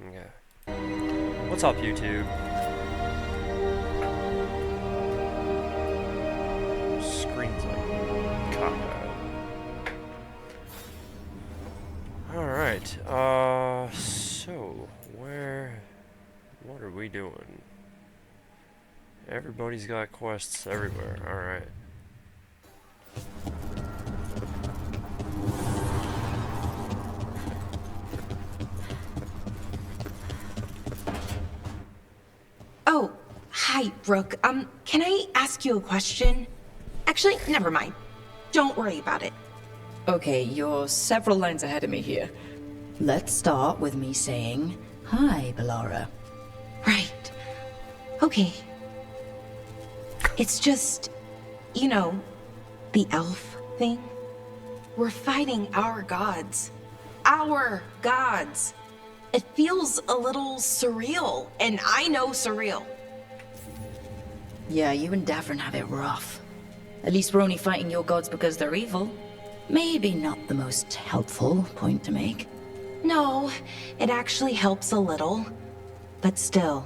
Okay. What's up, YouTube? Screen's like cockeyed. Alright, so, what are we doing? Everybody's got quests everywhere, alright. Oh, hi, Brooke. Can I ask you a question? Actually, never mind. Don't worry about it. Okay, you're several lines ahead of me here. Let's start with me saying, hi, Belara. Right. Okay. It's just, you know, the elf thing. We're fighting our gods. Our gods. It feels a little surreal, and I know surreal. Yeah, you and Davern have it rough. At least we're only fighting your gods because they're evil. Maybe not the most helpful point to make. No, it actually helps a little. But still,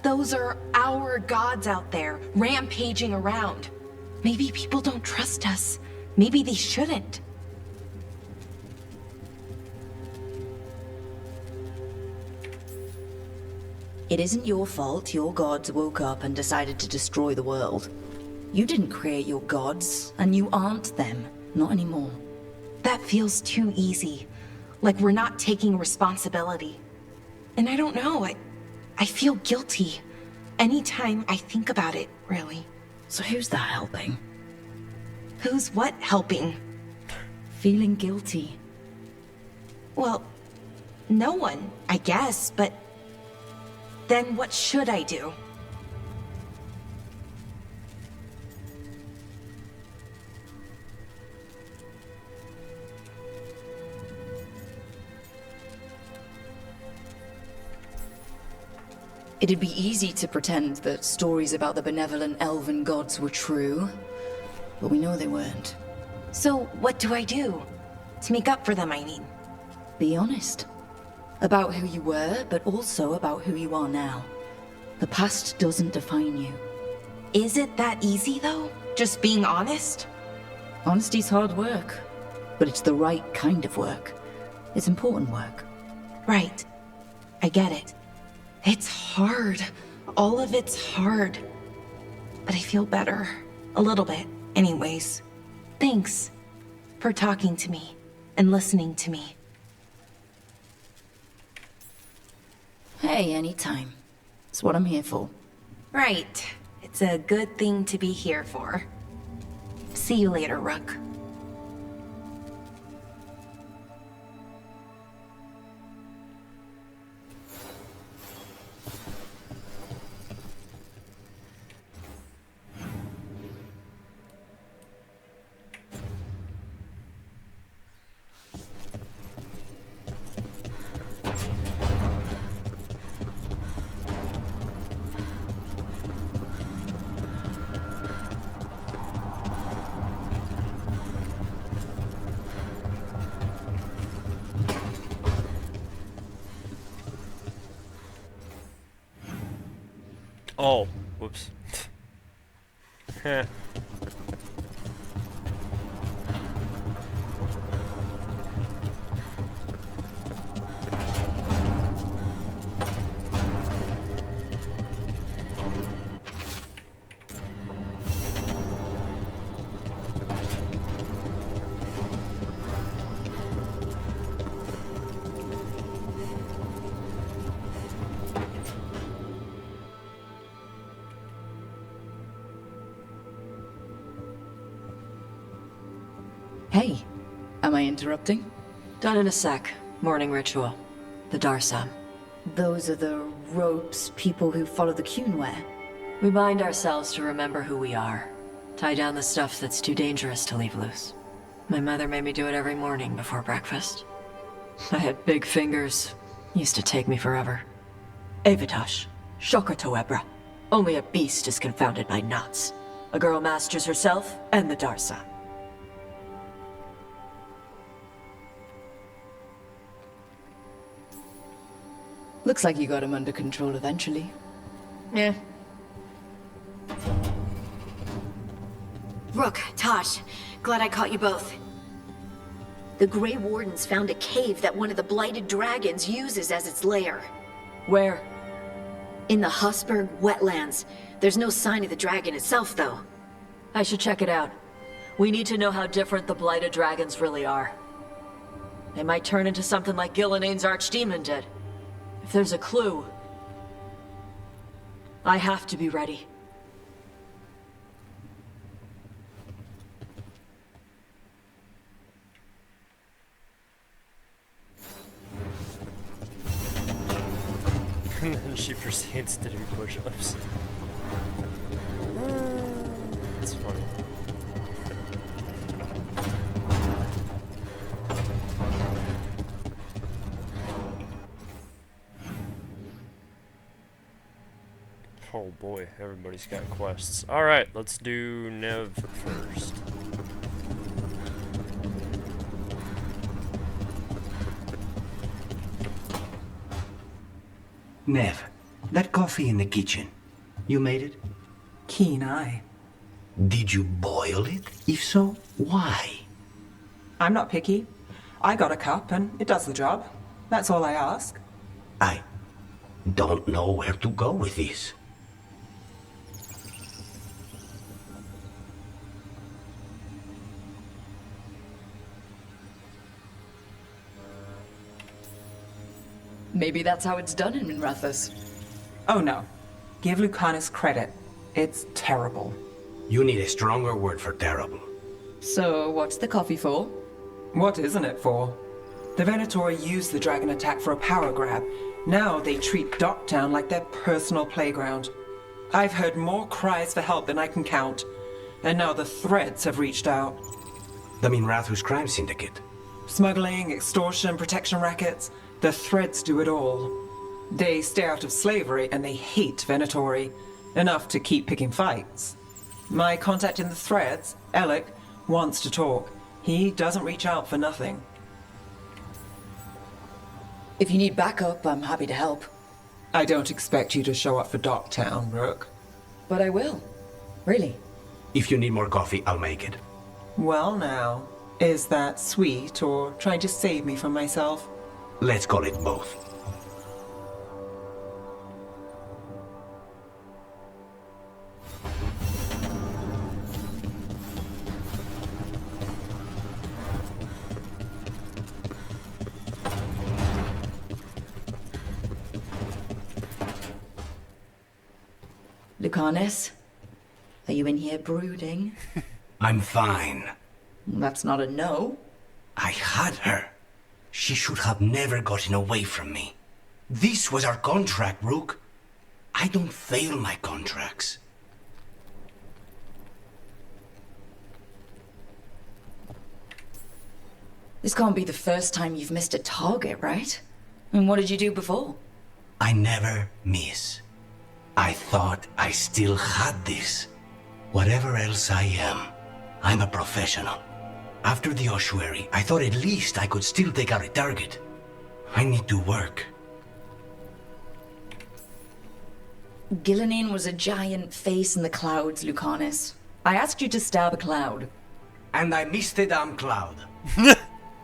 those are our gods out there, rampaging around. Maybe people don't trust us. Maybe they shouldn't. It isn't your fault your gods woke up and decided to destroy the world. You didn't create your gods, and you aren't them. Not anymore. That feels too easy. Like we're not taking responsibility. And I don't know, I feel guilty. Anytime I think about it, really. So who's that helping? Who's what helping? Feeling guilty. Well, no one, I guess, but then what should I do? It'd be easy to pretend that stories about the benevolent elven gods were true, but we know they weren't. So what do I do? To make up for them, I mean. Be honest. About who you were, but also about who you are now. The past doesn't define you. Is it that easy, though? Just being honest? Honesty's hard work, but it's the right kind of work. It's important work. Right. I get it. It's hard. All of it's hard. But I feel better. A little bit, anyways. Thanks for talking to me and listening to me. Hey, anytime. It's what I'm here for. Right. It's a good thing to be here for. See you later, Rook. Oh, whoops. Heh. Hey, am I interrupting? Done in a sec. Morning ritual. The Darsam. Those are the ropes people who follow the Qun wear. We bind ourselves to remember who we are. Tie down the stuff that's too dangerous to leave loose. My mother made me do it every morning before breakfast. I had big fingers. Used to take me forever. Avitosh. Shokratoebra. Only a beast is confounded by knots. A girl masters herself and the Darsam. Looks like you got him under control eventually. Yeah. Rook, Tosh, glad I caught you both. The Grey Wardens found a cave that one of the Blighted Dragons uses as its lair. Where? In the Hussberg wetlands. There's no sign of the dragon itself, though. I should check it out. We need to know how different the Blighted Dragons really are. They might turn into something like Gillenane's Archdemon did. If there's a clue, I have to be ready. And then she proceeds to do push-ups. That's funny. Oh boy, everybody's got quests. Alright, let's do Nev first. Nev, that coffee in the kitchen, you made it? Keen eye. Did you boil it? If so, why? I'm not picky. I got a cup and it does the job. That's all I ask. I don't know where to go with this. Maybe that's how it's done in Minrathous. Oh no. Give Lucanus credit. It's terrible. You need a stronger word for terrible. So, what's the coffee for? What isn't it for? The Venatori used the dragon attack for a power grab. Now they treat Docktown like their personal playground. I've heard more cries for help than I can count. And now the Threads have reached out. The Minrathous crime syndicate. Smuggling, extortion, protection rackets. The Threads do it all. They stay out of slavery and they hate Venatori. Enough to keep picking fights. My contact in the Threads, Alec, wants to talk. He doesn't reach out for nothing. If you need backup, I'm happy to help. I don't expect you to show up for Docktown, Rook. But I will. Really. If you need more coffee, I'll make it. Well now, is that sweet or trying to save me from myself? Let's call it both. Lucanus, are you in here brooding? I'm fine. That's not a no. I had her. She should have never gotten away from me. This was our contract, Rook. I don't fail my contracts. This can't be the first time you've missed a target, right? And what did you do before? I never miss. I thought I still had this. Whatever else I am, I'm a professional. After the ossuary, I thought at least I could still take out a target. I need to work. Gillenane was a giant face in the clouds, Lucanus. I asked you to stab a cloud. And I missed the damn cloud.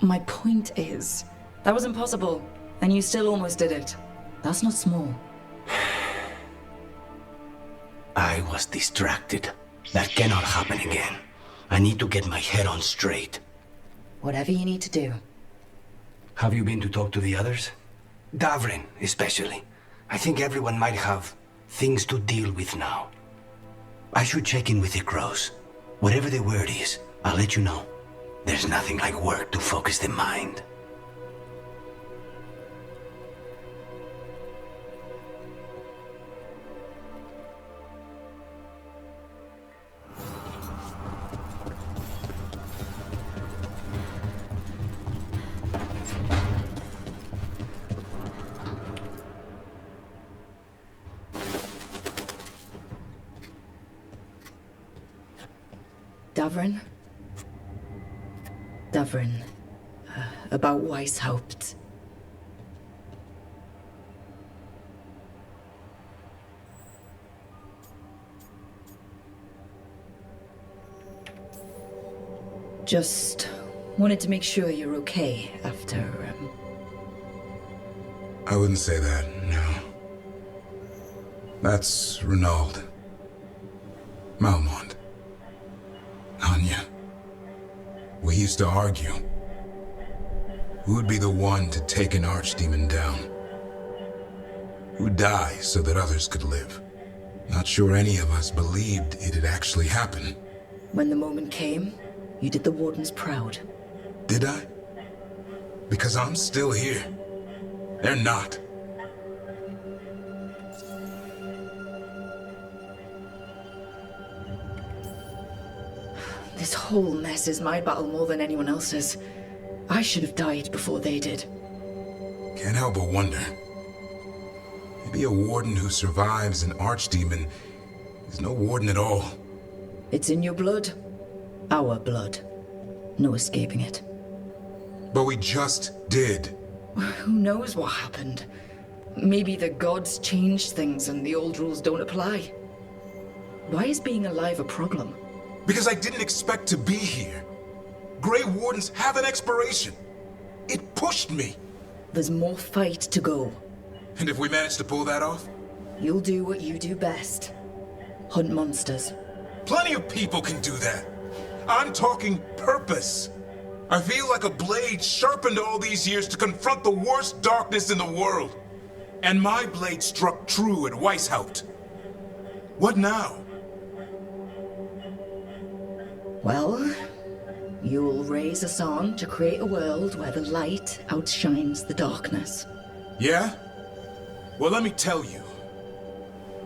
My point is, that was impossible, and you still almost did it. That's not small. I was distracted. That cannot happen again. I need to get my head on straight. Whatever you need to do. Have you been to talk to the others? Davrin, especially. I think everyone might have things to deal with now. I should check in with the crows. Whatever the word is, I'll let you know. There's nothing like work to focus the mind. Davrin? Davrin. About Weishaupt. Just wanted to make sure you're okay after, I wouldn't say that, no. That's Renaud. Malmont. Anya. We used to argue. Who would be the one to take an archdemon down? Who'd die so that others could live? Not sure any of us believed it'd actually happen. When the moment came, you did the Wardens proud. Did I? Because I'm still here. They're not. This whole mess is my battle more than anyone else's. I should have died before they did. Can't help but wonder. Maybe a warden who survives an archdemon is no warden at all. It's in your blood. Our blood. No escaping it. But we just did. Who knows what happened? Maybe the gods changed things and the old rules don't apply. Why is being alive a problem? Because I didn't expect to be here. Grey Wardens have an expiration. It pushed me. There's more fight to go. And if we manage to pull that off? You'll do what you do best. Hunt monsters. Plenty of people can do that. I'm talking purpose. I feel like a blade sharpened all these years to confront the worst darkness in the world. And my blade struck true at Weishaupt. What now? Well, you'll raise us on to create a world where the light outshines the darkness. Yeah? Well, let me tell you.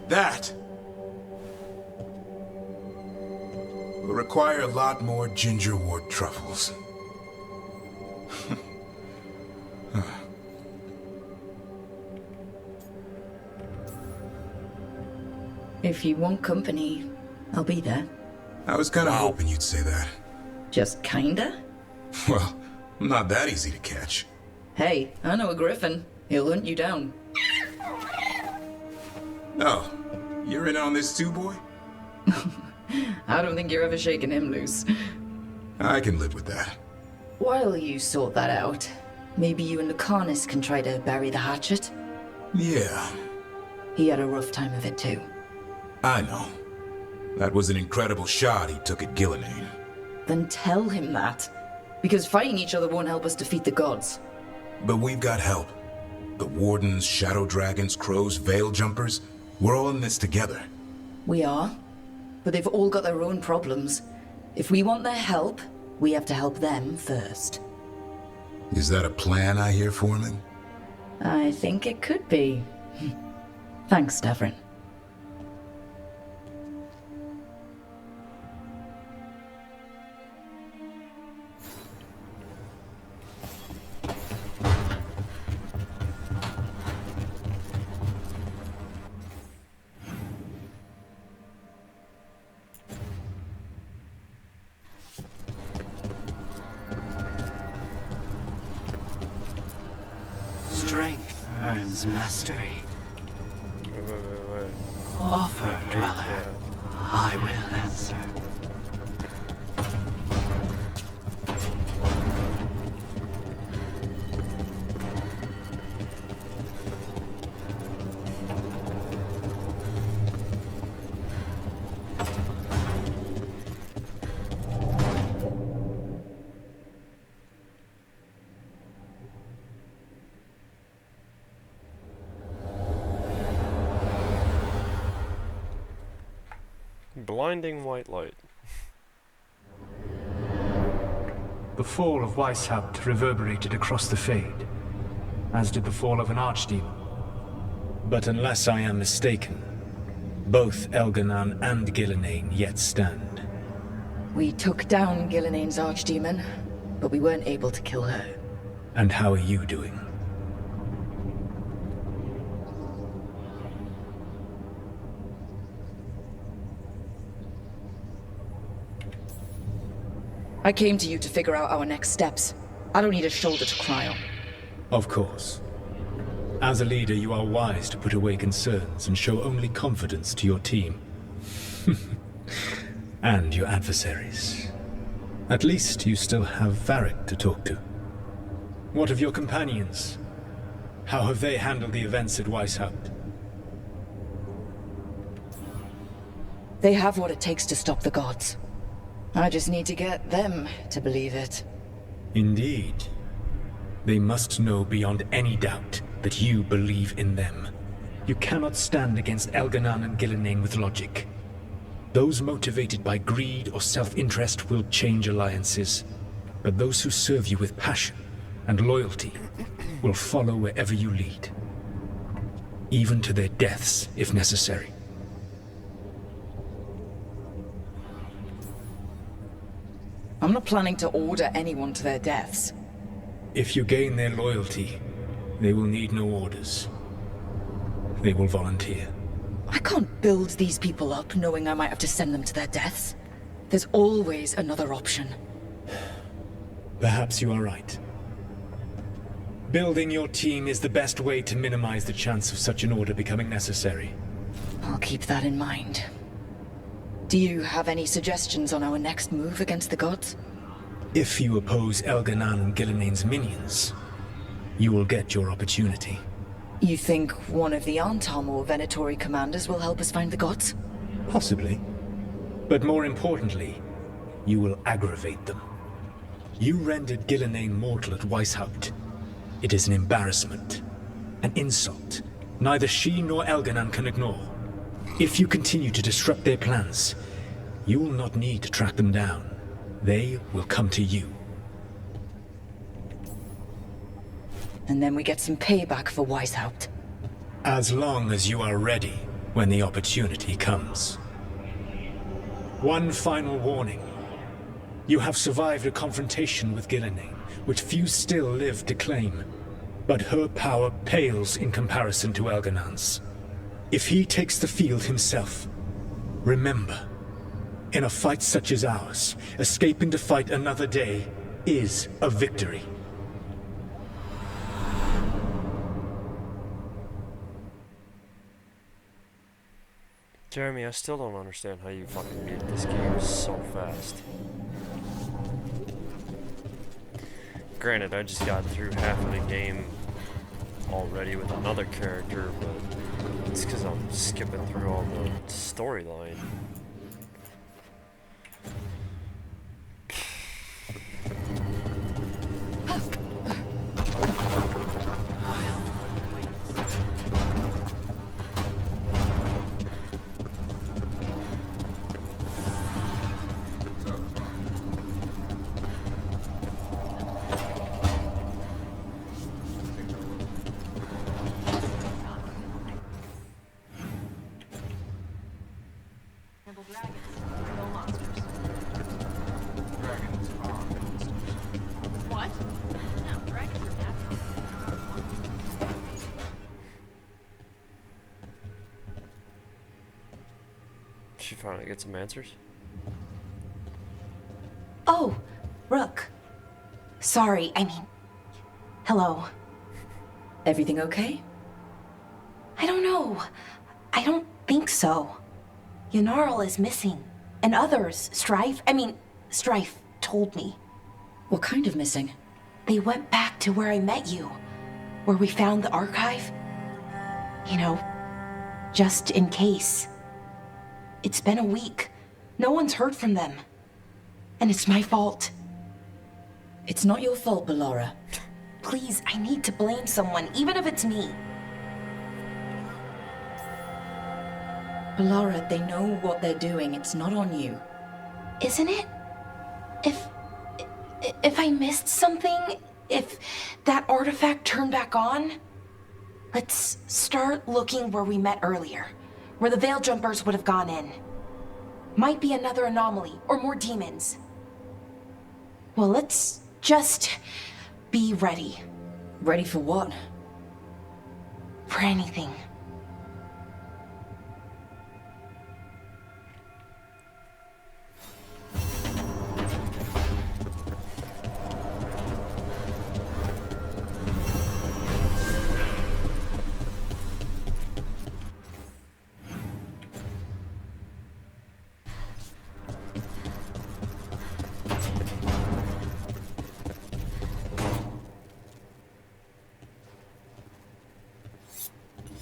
That will require a lot more gingerwort truffles. If you want company, I'll be there. I was kinda hoping you'd say that. Just kinda? Well, I'm not that easy to catch. Hey, I know a griffin. He'll hunt you down. Oh, you're in on this too, boy? I don't think you're ever shaking him loose. I can live with that. While you sort that out, maybe you and Lucanus can try to bury the hatchet? Yeah, He had a rough time of it too. I know. That was an incredible shot he took at Gillinane. Then tell him that. Because fighting each other won't help us defeat the gods. But we've got help. The Wardens, Shadow Dragons, Crows, Veil Jumpers, we're all in this together. We are. But they've all got their own problems. If we want their help, we have to help them first. Is that a plan I hear forming? I think it could be. Thanks, Davrin. Strength earns mastery. Wait. Offer, dweller. I will answer. Blinding white light. The fall of Weishaupt reverberated across the Fade, as did the fall of an archdemon. But unless I am mistaken, both Elganan and Gillinane yet stand. We took down Gillinane's archdemon, but we weren't able to kill her. And how are you doing? I came to you to figure out our next steps. I don't need a shoulder to cry on. Of course. As a leader, you are wise to put away concerns and show only confidence to your team. And your adversaries. At least you still have Varric to talk to. What of your companions? How have they handled the events at Weishaupt? They have what it takes to stop the gods. I just need to get them to believe it. Indeed. They must know beyond any doubt that you believe in them. You cannot stand against Elganan and Gillenane with logic. Those motivated by greed or self-interest will change alliances, but those who serve you with passion and loyalty will follow wherever you lead, even to their deaths if necessary. I'm not planning to order anyone to their deaths. If you gain their loyalty, they will need no orders. They will volunteer. I can't build these people up knowing I might have to send them to their deaths. There's always another option. Perhaps you are right. Building your team is the best way to minimize the chance of such an order becoming necessary. I'll keep that in mind. Do you have any suggestions on our next move against the gods? If you oppose Elganan and Gillenane's minions, you will get your opportunity. You think one of the Antam or Venatori commanders will help us find the gods? Possibly. But more importantly, you will aggravate them. You rendered Gillenane mortal at Weishaupt. It is an embarrassment, an insult, neither she nor Elganan can ignore. If you continue to disrupt their plans, you will not need to track them down. They will come to you. And then we get some payback for Weishaupt. As long as you are ready when the opportunity comes. One final warning. You have survived a confrontation with Gillenane, which few still live to claim. But her power pales in comparison to Elganan's. If he takes the field himself, remember, in a fight such as ours, escaping to fight another day is a victory. Jeremy, I still don't understand how you fucking beat this game so fast. Granted, I just got through half of the game already with another character, but it's because I'm skipping through all the storyline. She finally get some answers. Oh, Rook. Sorry, I mean... Hello. Everything okay? I don't know. I don't think so. Ynnarl is missing. And others, Strife told me. What kind of missing? They went back to where I met you. Where we found the archive. You know, just in case. It's been a week. No one's heard from them. And it's my fault. It's not your fault, Bellara. Please, I need to blame someone, even if it's me. Bellara, they know what they're doing. It's not on you. Isn't it? If I missed something, if that artifact turned back on, let's start looking where we met earlier, where the Veil Jumpers would have gone in. Might be another anomaly, or more demons. Well, let's just be ready. Ready for what? For anything.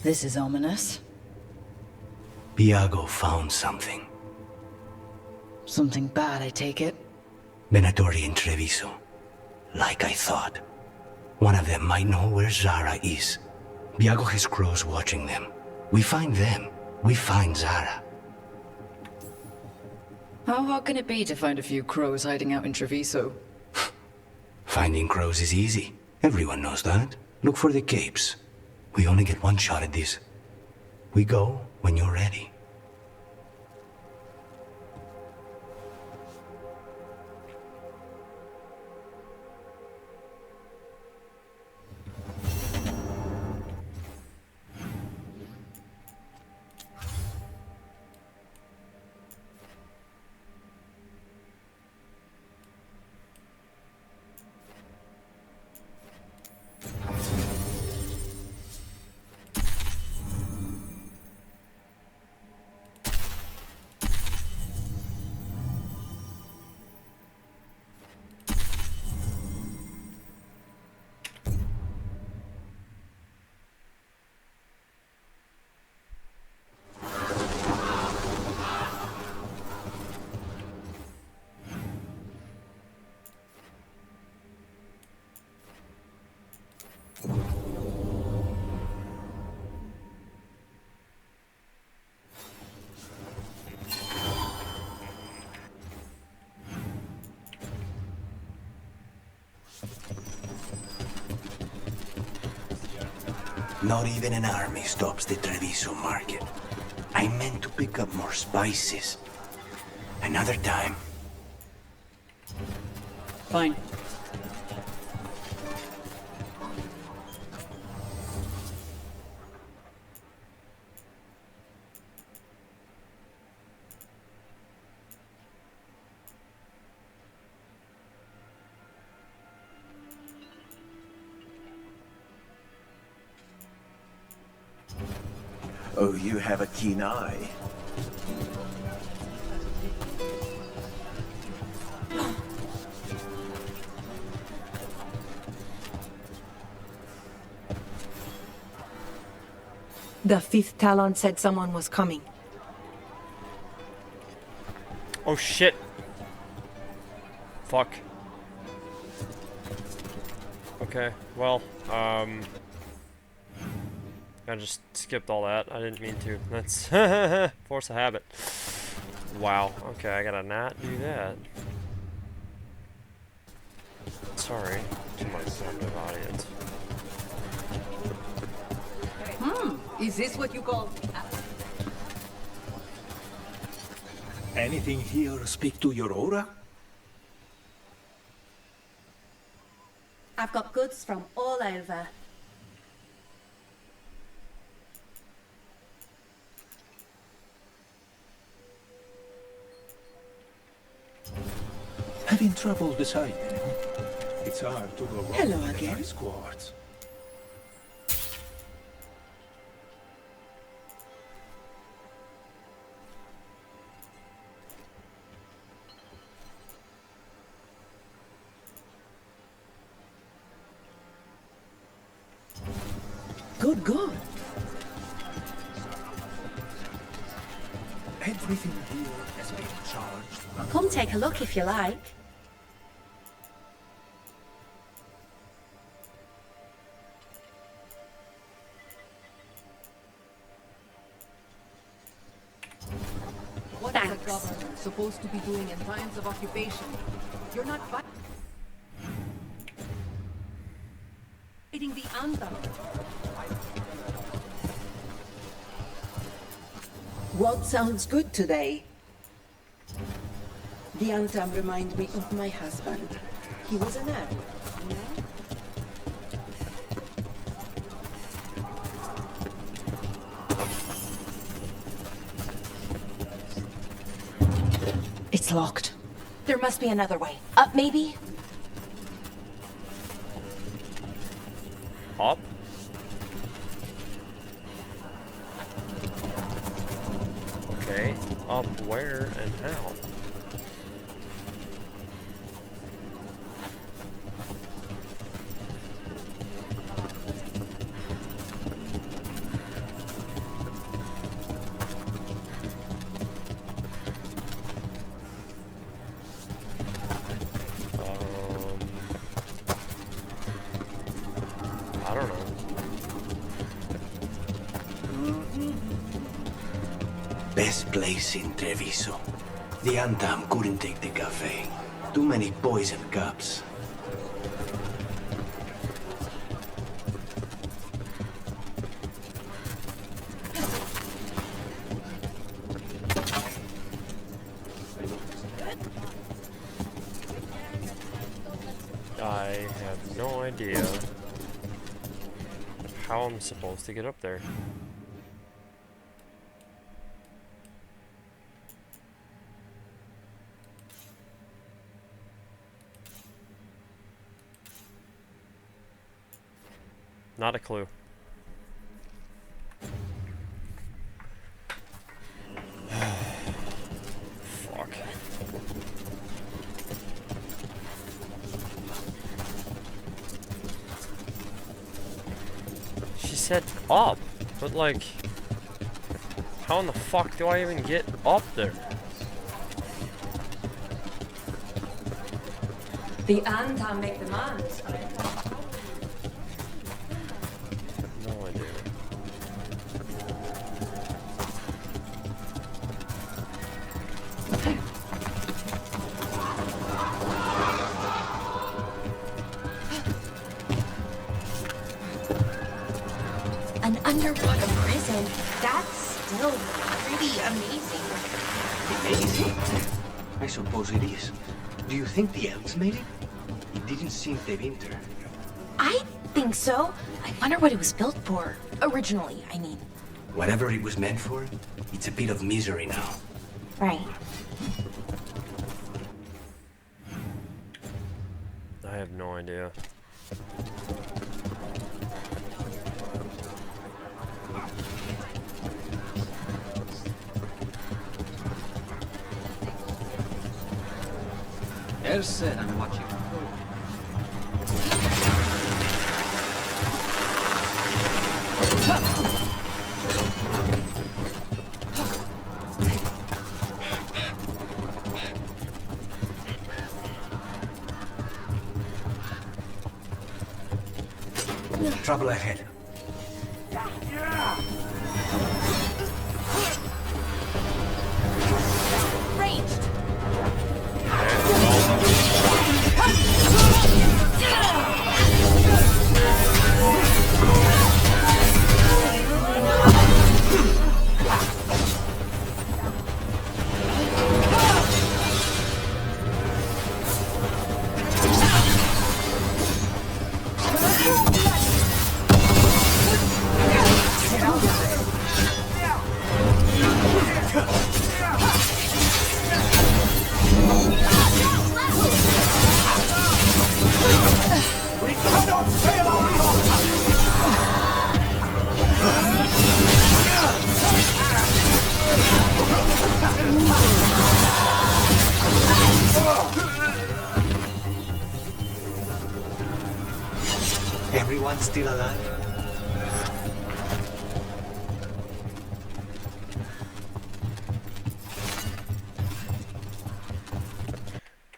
This is ominous. Viago found something. Something bad, I take it. Venatori and Treviso. Like I thought. One of them might know where Zara is. Viago has crows watching them. We find them. We find Zara. How hard can it be to find a few crows hiding out in Treviso? Finding crows is easy. Everyone knows that. Look for the capes. We only get one shot at this. We go when you're ready. Not even an army stops the Treviso market. I meant to pick up more spices. Another time. Fine. Oh, you have a keen eye. The fifth Talon said someone was coming. Oh shit. Fuck. Okay, well, I just skipped all that. I didn't mean to. That's force of habit. Wow. Okay, I gotta not do that. Sorry to my captive audience. Is this what you call... Anything here speak to your aura? I've got goods from all over. Having trouble deciding. It's hard to go wrong. Hello with again. ice quartz. Good, good. Everything here has been charged. Come take a look if you like. What is a governor supposed to be doing in times of occupation? You're not fighting the anthem. What sounds good today? The anthem reminds me of my husband. He was an Arab, you know? It's locked. There must be another way. Up, maybe? Up? Okay. Up where and how? Best place in Treviso. The Antam couldn't take the cafe. Too many poison cups. I have no idea how I'm supposed to get up there. Not a clue. Fuck. She said up, but like, how in the fuck do I even get up there? The Antam make the man. No idea. An underwater prison. That's still pretty amazing. Amazing? I suppose it is. Do you think the elves made it? It didn't seem they've entered. I think so. I wonder what it was built for. Originally, I mean. Whatever it was meant for, it's a bit of misery now. Right. I have no idea. Erse, I'm watching. Trouble ahead. Ranged. Everyone still alive?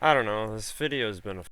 I don't know, this video's been a